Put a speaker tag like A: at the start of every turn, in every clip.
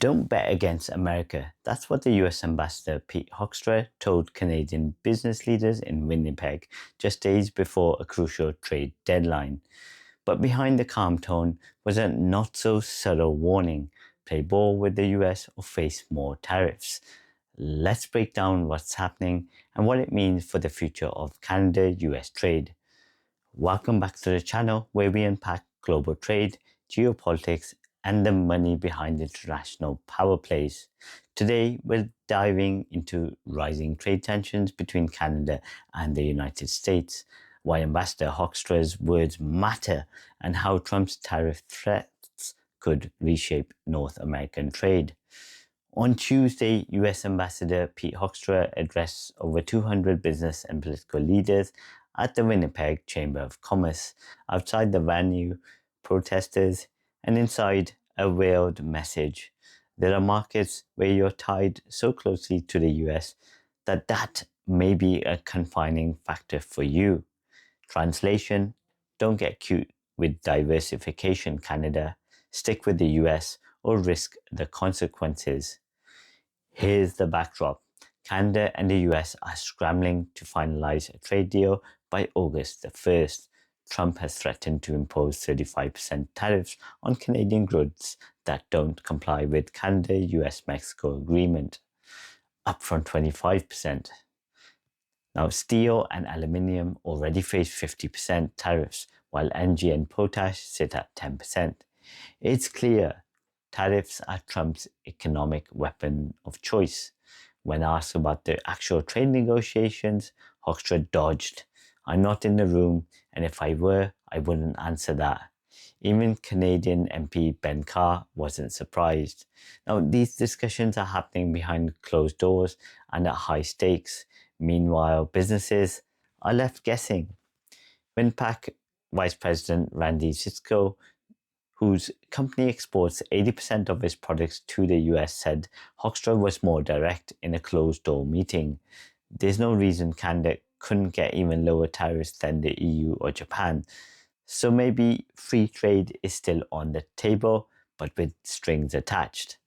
A: Don't bet against America. That's what the US Ambassador Pete Hoekstra told Canadian business leaders in Winnipeg just days before a crucial trade deadline. But behind the calm tone was a not-so-subtle warning: play ball with the US or face more tariffs. Let's break down what's happening and what it means for the future of Canada-US trade. Welcome back to the channel where we unpack global trade, geopolitics, and the money behind international power plays. Today, we're diving into rising trade tensions between Canada and the United States, why Ambassador Hoekstra's words matter, and how Trump's tariff threats could reshape North American trade. On Tuesday, US Ambassador Pete Hoekstra addressed over 200 business and political leaders at the Winnipeg Chamber of Commerce. Outside the venue, protesters, and inside, a veiled message: there are markets where you're tied so closely to the US that may be a confining factor for you. Translation: don't get cute with diversification, Canada. Stick with the US or risk the consequences. Here's the backdrop. Canada and the US are scrambling to finalize a trade deal by August the 1st. Trump has threatened to impose 35% tariffs on Canadian goods that don't comply with Canada-US-Mexico agreement, up from 25%. Now, steel and aluminium already face 50% tariffs, while energy and potash sit at 10%. It's clear tariffs are Trump's economic weapon of choice. When asked about the actual trade negotiations, Hoekstra dodged. I'm not in the room, and if I were, I wouldn't answer that. Even Canadian MP Ben Carr wasn't surprised. Now, these discussions are happening behind closed doors and at high stakes. Meanwhile, businesses are left guessing. Winnipeg Vice President Randy Sitsko, whose company exports 80% of its products to the US, said Hoekstra was more direct in a closed-door meeting. There's no reason Canada couldn't get even lower tariffs than the EU or Japan. So maybe free trade is still on the table, but with strings attached.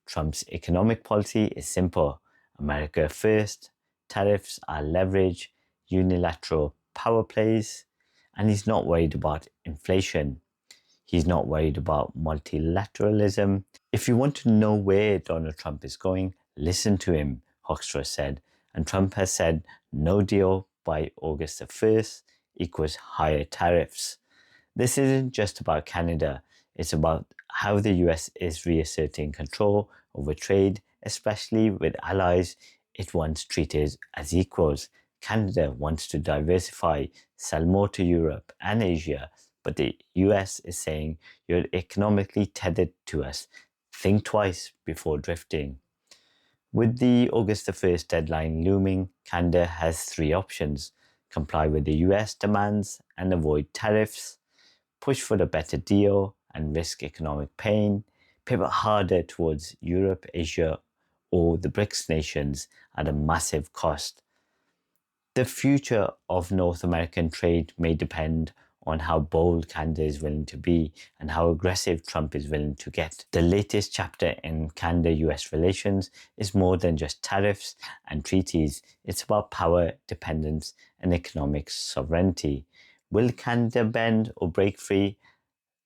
A: Trump's economic policy is simple: America first, tariffs are leverage, unilateral power plays, and he's not worried about inflation. He's not worried about multilateralism. If you want to know where Donald Trump is going, listen to him, Hoekstra said. And Trump has said no deal by August the 1st equals higher tariffs. This isn't just about Canada. It's about how the US is reasserting control over trade, especially with allies it once treated as equals. Canada wants to diversify, sell more to Europe and Asia, but the US is saying, you're economically tethered to us. Think twice before drifting. With the August the 1st deadline looming, Canada has three options: comply with the US demands and avoid tariffs, push for the better deal and risk economic pain, pivot harder towards Europe, Asia, or the BRICS nations at a massive cost. The future of North American trade may depend on how bold Canada is willing to be and how aggressive Trump is willing to get. The latest chapter in Canada-US relations is more than just tariffs and treaties. It's about power, dependence, and economic sovereignty. Will Canada bend or break free?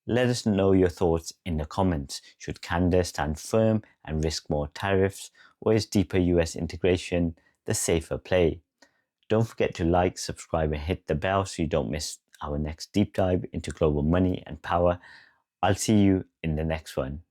A: Let us know your thoughts in the comments. Should Canada stand firm and risk more tariffs, or is deeper US integration the safer play? Don't forget to like, subscribe, and hit the bell so you don't miss our next deep dive into global money and power. I'll see you in the next one.